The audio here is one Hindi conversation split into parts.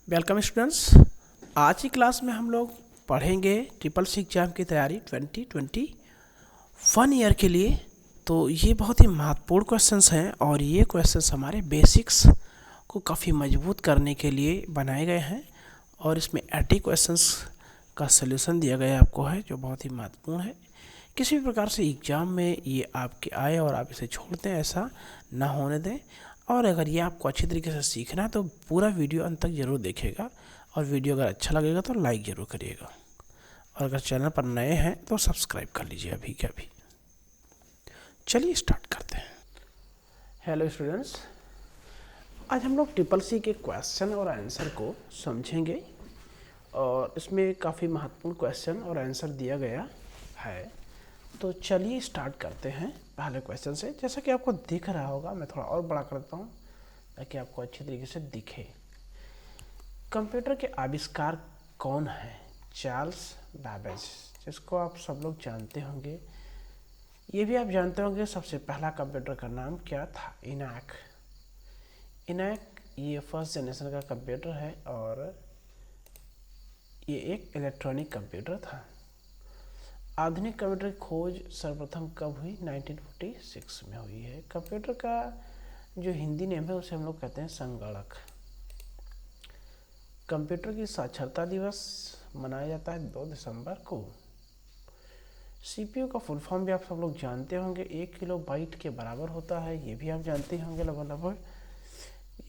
Welcome students. आज की क्लास में हम लोग पढ़ेंगे ट्रिपल सी एग्ज़ाम की तैयारी 2021 ईयर के लिए। तो ये बहुत ही महत्वपूर्ण क्वेश्चंस हैं और ये क्वेश्चंस हमारे बेसिक्स को काफ़ी मजबूत करने के लिए बनाए गए हैं और इसमें 80 क्वेश्चंस का सलूशन दिया गया आपको है जो बहुत ही महत्वपूर्ण है। किसी भी प्रकार से एग्ज़ाम में ये आपके आए और आप इसे छोड़ दें, ऐसा ना होने दें। और अगर ये आपको अच्छी तरीके से सीखना है तो पूरा वीडियो अंत तक ज़रूर देखिएगा और वीडियो अगर अच्छा लगेगा तो लाइक ज़रूर करिएगा और अगर चैनल पर नए हैं तो सब्सक्राइब कर लीजिए अभी के अभी। चलिए स्टार्ट करते हैं। हेलो स्टूडेंट्स, आज हम लोग ट्रिपल सी के क्वेश्चन और आंसर को समझेंगे और इसमें काफ़ी महत्वपूर्ण क्वेश्चन और आंसर दिया गया है। तो चलिए स्टार्ट करते हैं पहले क्वेश्चन से। जैसा कि आपको दिख रहा होगा, मैं थोड़ा और बड़ा करता हूँ ताकि आपको अच्छी तरीके से दिखे। कंप्यूटर के आविष्कार कौन है? चार्ल्स बैबेज, जिसको आप सब लोग जानते होंगे। ये भी आप जानते होंगे सबसे पहला कंप्यूटर का नाम क्या था? इनैक। ये फर्स्ट जनरेशन का कंप्यूटर है और ये एक इलेक्ट्रॉनिक कंप्यूटर था। आधुनिक कंप्यूटर की खोज सर्वप्रथम कब हुई? 1946 में हुई है। कंप्यूटर का जो हिंदी नेम है उसे हम लोग कहते हैं संगणक। कंप्यूटर की साक्षरता दिवस मनाया जाता है 2 दिसंबर को। सीपीयू का फुल फॉर्म भी आप सब लोग जानते होंगे, 1 किलोबाइट के बराबर होता है। ये भी आप जानते होंगे लगभग।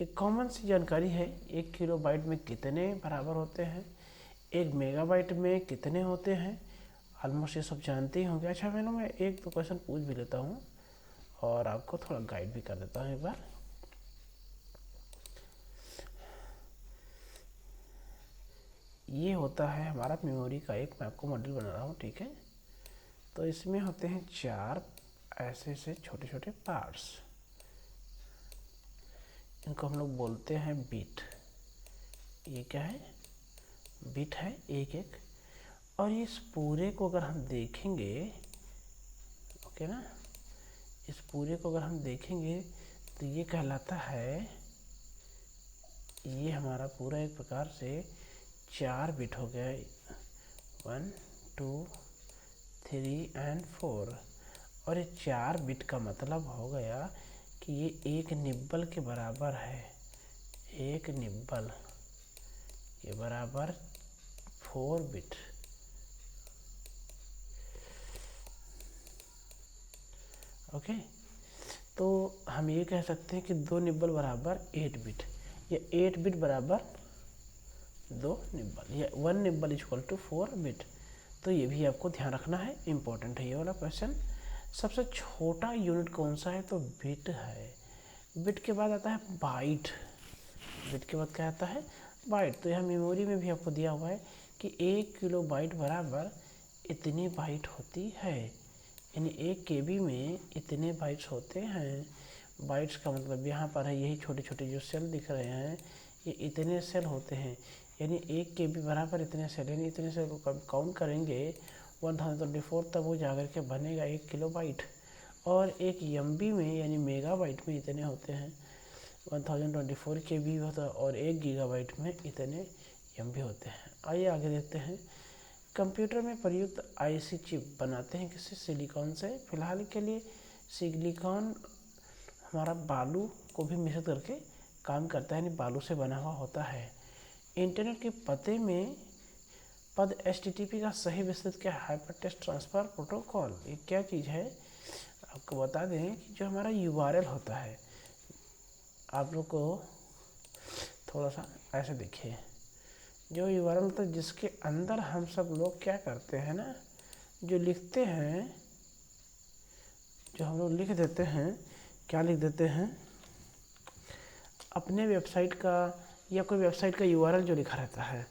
ये कॉमन सी जानकारी है, 1 किलोबाइट में कितने बराबर होते हैं, 1 मेगाबाइट में कितने होते हैं, ऑलमोस्ट ये सब जानते ही होंगे। अच्छा, मैं एक दो क्वेश्चन पूछ भी लेता हूँ और आपको थोड़ा गाइड भी कर देता हूँ एक बार। ये होता है हमारा मेमोरी का एक, मैं आपको मॉडल बना रहा हूँ, ठीक है। तो इसमें होते हैं 4 ऐसे से छोटे छोटे पार्ट्स। इनको हम लोग बोलते हैं बिट। ये क्या है? बिट है, एक एक। और इस पूरे को अगर हम देखेंगे, ओके ना, इस पूरे को अगर हम देखेंगे तो ये कहलाता है, ये हमारा पूरा एक प्रकार से 4 बिट हो गया, 1 2 3 और 4। और ये 4 बिट का मतलब हो गया कि ये एक निब्बल के बराबर है। एक निब्बल के बराबर 4 बिट। ओके, तो हम ये कह सकते हैं कि 2 निब्बल बराबर 8 बिट, या 8 बिट बराबर 2 निब्बल, या 1 निब्बल इक्वल टू 4 बिट। तो ये भी आपको ध्यान रखना है, इम्पोर्टेंट है ये वाला क्वेश्चन। सबसे छोटा यूनिट कौन सा है? तो बिट है। बिट के बाद आता है बाइट। बिट के बाद क्या आता है? बाइट। तो यहाँ मेमोरी में भी आपको दिया हुआ है कि 1 किलोबाइट बराबर इतनी बाइट होती है, यानी 1 केबी में इतने बाइट्स होते हैं। बाइट्स का मतलब यहाँ पर है, यही छोटे छोटे जो सेल दिख रहे हैं ये इतने सेल होते हैं, यानी 1 केबी बराबर इतने सेल, यानी इतने सेल को कब काउंट करेंगे 1024 तब वो जाकर के बनेगा 1 किलोबाइट। और एक एमबी में यानी मेगाबाइट में इतने होते हैं, 1024 केबी होता है, और 1 गीगाबाइट में इतने एमबी होते हैं। आइए आगे देखते हैं। कंप्यूटर में प्रयुक्त आईसी चिप बनाते हैं किससे? सिलिकॉन से। फिलहाल के लिए सिलिकॉन हमारा बालू को भी मिश्रित करके काम करता है, यानी बालू से बना हुआ होता है। इंटरनेट के पते में पद HTTP का सही विस्तृत क्या है? Hyper text transfer protocol. ये क्या चीज़ है? आपको बता दें कि जो हमारा URL होता है, आप लोग को थोड़ा सा ऐसे देखिए, जो URL होता है जिसके अंदर हम सब लोग क्या करते हैं ना, जो लिखते हैं, जो हम लोग लिख देते हैं, क्या लिख देते हैं? अपने वेबसाइट का या कोई वेबसाइट का URL जो लिखा रहता है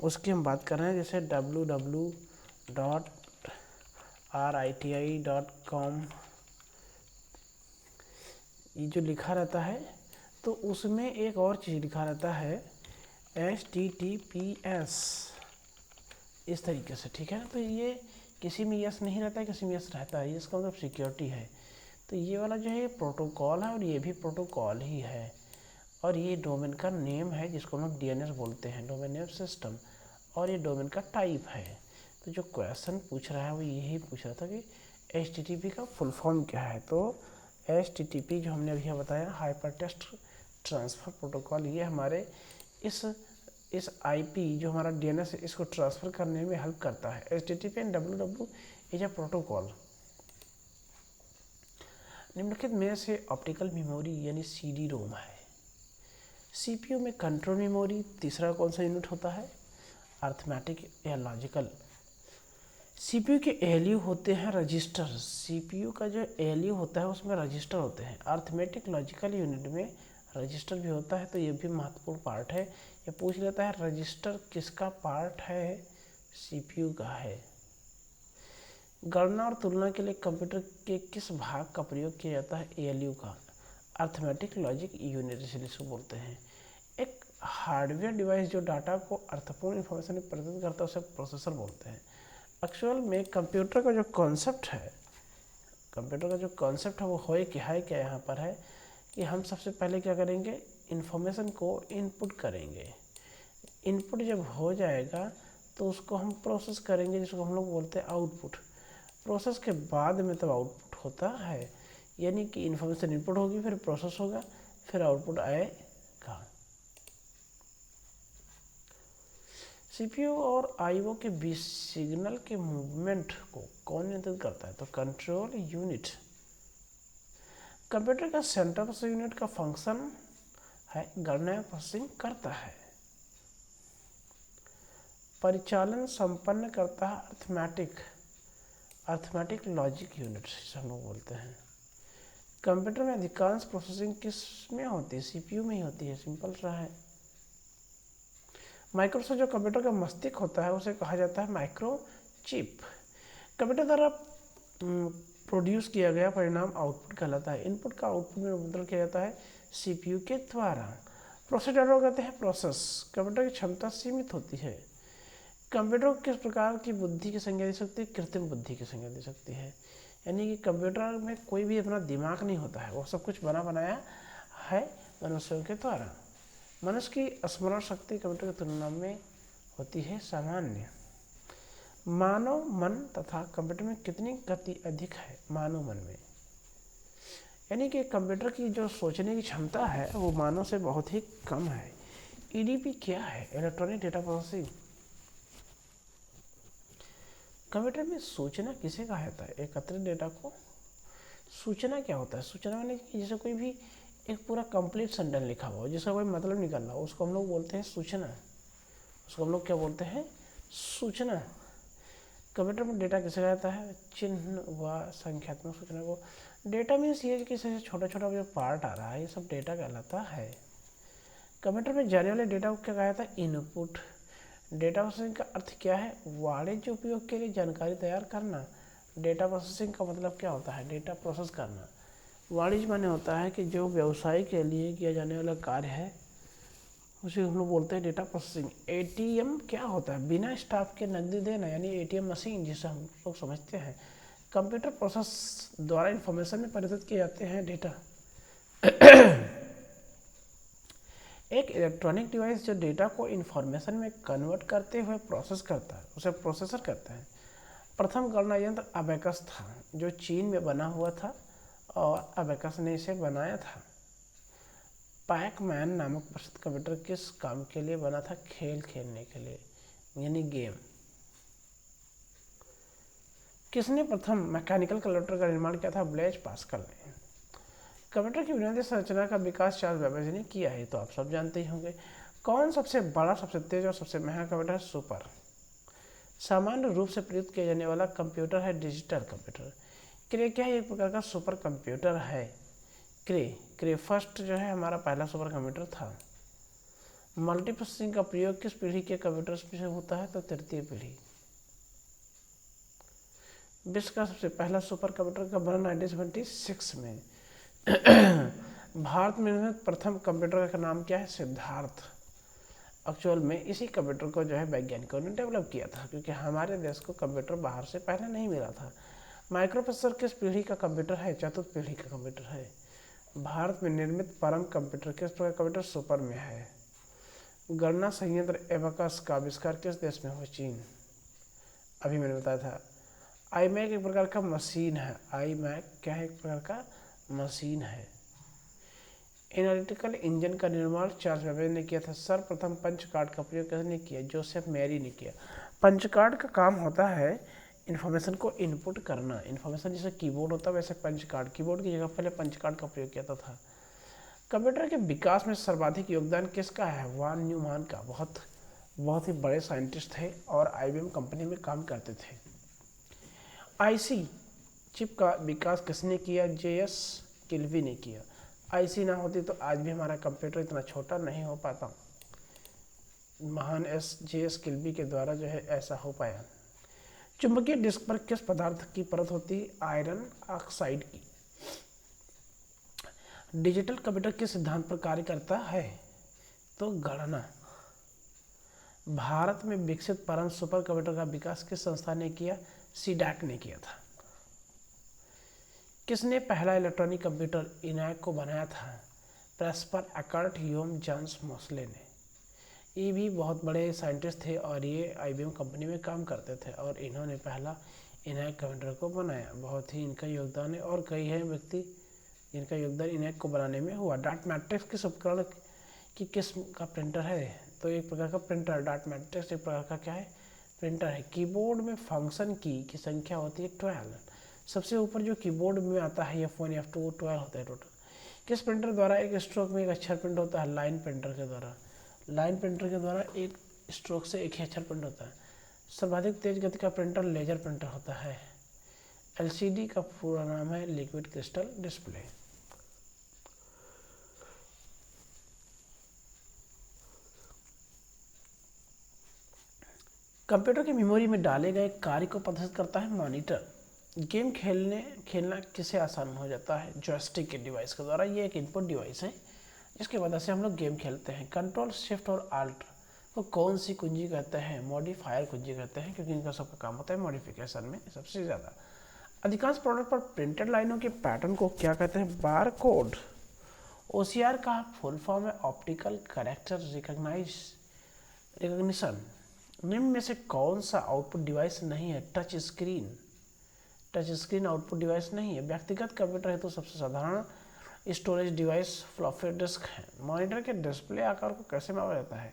उसकी हम बात कर रहे हैं। जैसे www.riti.com, ये जो लिखा रहता है तो उसमें एक और चीज़ लिखा रहता है HTTPS, इस तरीके से, ठीक है। तो ये किसी में यस नहीं रहता है, किसी में यस रहता है, इसका मतलब सिक्योरिटी है। तो ये वाला जो है प्रोटोकॉल है और ये भी प्रोटोकॉल ही है। और ये डोमेन का नेम है जिसको हम लोग डीएनएस बोलते हैं, डोमेन नेम सिस्टम, और ये डोमेन का टाइप है। तो जो क्वेश्चन पूछ रहा है वो यही पूछ रहा था कि HTTP का फुल फॉर्म क्या है। तो HTTP जो हमने अभी बताया, हाइपर टेक्स्ट ट्रांसफ़र प्रोटोकॉल, ये हमारे इस IP जो हमारा DNS है इसको ट्रांसफ़र करने में हेल्प करता है। HTTP and WWW is a protocol. निम्नलिखित में से ऑप्टिकल मेमोरी यानी CD-ROM है। CPU में कंट्रोल मेमोरी, तीसरा कौन सा यूनिट होता है, अर्थमेटिक या लॉजिकल। CPU के ALU होते हैं रजिस्टर, CPU का जो ALU होता है उसमें रजिस्टर होते हैं। अर्थमेटिक लॉजिकल यूनिट में रजिस्टर भी होता है, तो ये भी महत्वपूर्ण पार्ट है। ये पूछ लेता है रजिस्टर किसका पार्ट है, CPU का है। गणना और तुलना के लिए कंप्यूटर के किस भाग का प्रयोग किया जाता है, ALU का, अर्थमेटिक लॉजिक यूनिट इसको बोलते हैं। एक हार्डवेयर डिवाइस जो डाटा को अर्थपूर्ण इंफॉर्मेशन में परिवर्तित करता है उसे प्रोसेसर बोलते हैं। एक्चुअल में कंप्यूटर का जो कॉन्सेप्ट है, वो है क्या यहाँ पर है कि हम सबसे पहले क्या करेंगे, इन्फॉर्मेशन को इनपुट करेंगे। इनपुट जब हो जाएगा तो उसको हम प्रोसेस करेंगे, जिसको हम लोग बोलते हैं आउटपुट। प्रोसेस के बाद में तब आउटपुट होता है, यानी कि इन्फॉर्मेशन इनपुट होगी, फिर प्रोसेस होगा, फिर आउटपुट आएगा। CPU और IO के बीच सिग्नल के मूवमेंट को कौन नियंत्रित करता है, तो कंट्रोल यूनिट। कंप्यूटर का सेंट्रल प्रोसेसिंग यूनिट का फंक्शन है गणना प्रोसेसिंग करता है। परिचालन संपन्न करता है अर्थमेटिक लॉजिक यूनिट हम लोग बोलते हैं। कंप्यूटर में अधिकांश प्रोसेसिंग किस में होती है, CPU में ही होती है, सिंपल सा है। माइक्रोप्रोसेसर जो कंप्यूटर का मस्तिष्क होता है उसे कहा जाता है माइक्रोचिप। कंप्यूटर द्वारा प्रोड्यूस किया गया परिणाम आउटपुट कहलाता है। इनपुट का आउटपुट में रूपांतरण किया जाता है CPU के द्वारा। प्रोसेस डाटा को कहते हैं प्रोसेस। कंप्यूटर की क्षमता सीमित होती है। कंप्यूटर को किस प्रकार की बुद्धि की संज्ञा दे सकती है, कृत्रिम बुद्धि की संज्ञा दे सकती है। यानी कि कंप्यूटर में कोई भी अपना दिमाग नहीं होता है, वो सब कुछ बना बनाया है मनुष्यों के द्वारा। मनुष्य की स्मरण शक्ति कंप्यूटर की तुलना में होती है सामान्य। मानव मन तथा कंप्यूटर में कितनी गति अधिक है, मानव मन में, यानी कि कंप्यूटर की जो सोचने की क्षमता है वो मानव से बहुत ही कम है। EDP क्या है, इलेक्ट्रॉनिक डेटा प्रोसेसिंग। कंप्यूटर में सूचना किसे कहा जाता है, एकत्रित डेटा को। सूचना क्या होता है, सूचना माने कि जैसे कोई भी एक पूरा कंप्लीट सेंटेंस लिखा हुआ हो जिसका कोई मतलब निकलना हो, उसको हम लोग बोलते हैं सूचना। उसको हम लोग क्या बोलते हैं, सूचना। कंप्यूटर में डेटा किसे कहता है, चिन्ह व संख्यात्मक सूचना को। डेटा मीन्स ये कि छोटा छोटा जो पार्ट आ रहा है ये सब डेटा कहलाता है। कंप्यूटर में जाने वाले डेटा को क्या कहा जाता है, इनपुट। डेटा प्रोसेसिंग का अर्थ क्या है, वाणिज्य उपयोग के लिए जानकारी तैयार करना। डेटा प्रोसेसिंग का मतलब क्या होता है, डेटा प्रोसेस करना। वाणिज्य माने होता है कि जो व्यवसाय के लिए किया जाने वाला कार्य है उसे हम लोग बोलते हैं डेटा प्रोसेसिंग। ATM क्या होता है, बिना स्टाफ के नकदी देना, यानी ATM मशीन जिसे हम लोग समझते हैं। कंप्यूटर प्रोसेस द्वारा इंफॉर्मेशन में परिवर्तित किए जाते हैं डेटा। एक इलेक्ट्रॉनिक डिवाइस जो डेटा को इंफॉर्मेशन में कन्वर्ट करते हुए प्रोसेस करता है उसे प्रोसेसर कहते हैं। प्रथम गणना यंत्र अबेकस था जो चीन में बना हुआ था और अबेकस ने इसे बनाया था। पैकमैन नामक प्रसिद्ध कंप्यूटर किस काम के लिए बना था, खेल खेलने के लिए, यानी गेम। किसने प्रथम मैकेनिकल कैलकुलेटर का निर्माण किया था, ब्लेज पास्कल ने। कंप्यूटर की बुनियादी संरचना का विकास चार्ल्स बेबेज ने किया है, तो आप सब जानते ही होंगे। कौन सबसे बड़ा, सबसे तेज और सबसे महंगा कंप्यूटर है, सुपर। सामान्य रूप से प्रयुक्त किया जाने वाला कंप्यूटर है डिजिटल कंप्यूटर। क्रे क्या है, एक प्रकार का सुपर कंप्यूटर है। क्रे फर्स्ट जो है हमारा पहला सुपर कंप्यूटर था। मल्टी प्रोसेसिंग का प्रयोग किस पीढ़ी के कंप्यूटर्स में होता है, तो तृतीय पीढ़ी। विश्व का सबसे पहला सुपर कंप्यूटर का बना 1976 में। भारत में निर्मित प्रथम कंप्यूटर का नाम क्या है, सिद्धार्थ। एक्चुअल में इसी कंप्यूटर को जो है वैज्ञानिकों ने डेवलप किया था, क्योंकि हमारे देश को कंप्यूटर बाहर से पहले नहीं मिला था। माइक्रोप्रोसेसर किस पीढ़ी का कंप्यूटर है, चतुर्थ पीढ़ी का कंप्यूटर है। भारत में निर्मित परम कंप्यूटर किस प्रकार कंप्यूटर सुपर में है? गणना संयंत्र एबेकस का आविष्कार किस देश में हुआ? चीन। अभी मैंने बताया था। आईमैक एक प्रकार का मशीन है। आईमैक क्या है? एक प्रकार का मशीन है। एनालिटिकल इंजन का निर्माण चार्ल्स बेबेज ने किया था। सर्वप्रथम पंच कार्ड का प्रयोग किसने किया? जोसेफ मैरी ने किया। पंच कार्ड का काम होता है इन्फॉर्मेशन को इनपुट करना। इन्फॉर्मेशन जैसे कीबोर्ड होता है वैसे पंच कार्ड, कीबोर्ड की जगह पहले पंच कार्ड का प्रयोग किया था। कंप्यूटर के विकास में सर्वाधिक योगदान किसका है? वॉन न्यूमैन का। बहुत ही बड़े साइंटिस्ट थे और आईबीएम कंपनी में काम करते थे। आईसी चिप का विकास किसने किया? जेएस किल्बी ने किया। आईसी ना होती तो आज भी हमारा कंप्यूटर इतना छोटा नहीं हो पाता। महान जेएस किल्बी के द्वारा जो है ऐसा हो पाया। चुंबकीय डिस्क पर किस पदार्थ की परत होती है? आयरन ऑक्साइड की। डिजिटल कंप्यूटर किस सिद्धांत पर कार्य करता है? तो गणना। भारत में विकसित परम सुपर कंप्यूटर का विकास किस संस्था ने किया? सीडैक ने किया था। किसने पहला इलेक्ट्रॉनिक कंप्यूटर इनैक को बनाया था? प्रेस्पर एकर्ट ह्यूम जॉन्स मोस्ले ने। ये भी बहुत बड़े साइंटिस्ट थे और ये आईबीएम कंपनी में काम करते थे और इन्होंने पहला इनैक कंप्यूटर को बनाया। बहुत ही इनका योगदान है और कई हैं व्यक्ति जिनका योगदान इनैक को बनाने में हुआ। डाट मैट्रिक्स किस उपकरण की किस्म का प्रिंटर है? तो एक प्रकार का प्रिंटर। डाट मैट्रिक्स एक प्रकार का क्या है? प्रिंटर है। कीबोर्ड में फंक्शन की संख्या होती है 12। सबसे ऊपर जो कीबोर्ड में आता है F1 F2 12 होता है टोटल। किस प्रिंटर द्वारा एक स्ट्रोक में एक अक्षर प्रिंट होता है? लाइन प्रिंटर के द्वारा। लाइन प्रिंटर के द्वारा एक स्ट्रोक से एक ही अक्षर प्रिंट होता है। सर्वाधिक तेज गति का प्रिंटर लेजर प्रिंटर होता है। एलसीडी का पूरा नाम है लिक्विड क्रिस्टल डिस्प्ले। कंप्यूटर की मेमोरी में डाले गए कार्य को प्रदर्शित करता है मॉनिटर। गेम खेलना किसे आसान हो जाता है? जॉयस्टिक के डिवाइस के द्वारा। ये एक इनपुट डिवाइस है जिसकी वजह से हम लोग गेम खेलते हैं। कंट्रोल शिफ्ट और आल्ट को कौन सी कुंजी कहते हैं? मॉडिफायर कुंजी कहते हैं, क्योंकि इनका सबका काम होता है मॉडिफिकेशन में सबसे ज़्यादा। अधिकांश प्रोडक्ट पर प्रिंटेड लाइनों के पैटर्न को क्या कहते हैं? Bar code. ओसीआर का फुल फॉर्म है ऑप्टिकल कैरेक्टर रिकग्निशन। निम्न में से कौन सा आउटपुट डिवाइस नहीं है? Touch screen. Touch screen output device नहीं है। व्यक्तिगत कंप्यूटर है तो सबसे साधारण स्टोरेज डिवाइस फ्लॉपी डिस्क है। मॉनिटर के डिस्प्ले आकार को कैसे मापा जाता है?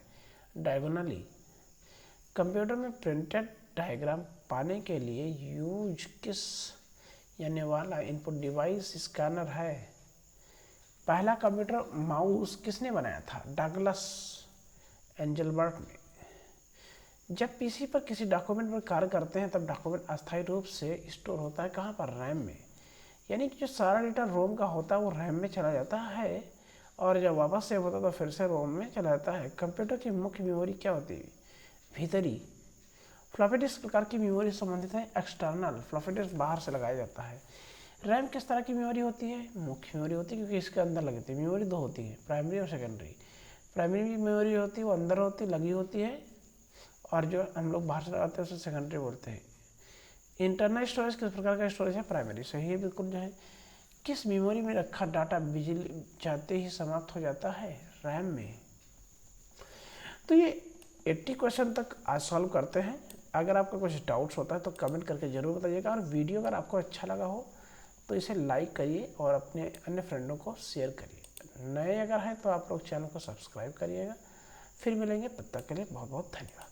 डायगोनली। कंप्यूटर में प्रिंटेड डायग्राम पाने के लिए यूज किस यानी वाला इनपुट डिवाइस स्कैनर है? पहला कंप्यूटर माउस किसने बनाया था? डगलस एंजलबर्ट ने। जब पीसी पर किसी डॉक्यूमेंट पर कार्य करते हैं तब डॉक्यूमेंट अस्थायी रूप से स्टोर होता है कहाँ पर? रैम में। यानी कि जो सारा डेटा रोम का होता है वो रैम में चला जाता है और जब वापस सेव होता है तो फिर से रोम में चला जाता है। कंप्यूटर की मुख्य मेमोरी क्या होती है? भीतरी। फ्लॉपी डिस्क प्रकार की मेमोरी संबंधित है एक्सटर्नल। फ्लॉपी डिस्क बाहर से लगाया जाता है। रैम किस तरह की मेमोरी होती है? मुख्य मेमोरी होती है, क्योंकि इसके अंदर लगती है। मेमोरी दो होती है, प्राइमरी और सेकेंडरी। प्राइमरी मेमोरी होती है वो अंदर होती लगी होती है और जो हम लोग बाहर से लगाते हैं उसे सेकेंडरी बोलते हैं। इंटरनल स्टोरेज किस प्रकार का स्टोरेज है? प्राइमरी। सही है बिल्कुल। जो है किस मेमोरी में रखा डाटा बिजली जाते ही समाप्त हो जाता है? रैम में। तो ये 80 क्वेश्चन तक आज सॉल्व करते हैं। अगर आपका कुछ डाउट्स होता है तो कमेंट करके ज़रूर बताइएगा और वीडियो अगर आपको अच्छा लगा हो तो इसे लाइक करिए और अपने अन्य फ्रेंडों को शेयर करिए। नए अगर हैं तो आप लोग चैनल को सब्सक्राइब करिएगा। फिर मिलेंगे, तब तक के लिए बहुत बहुत धन्यवाद।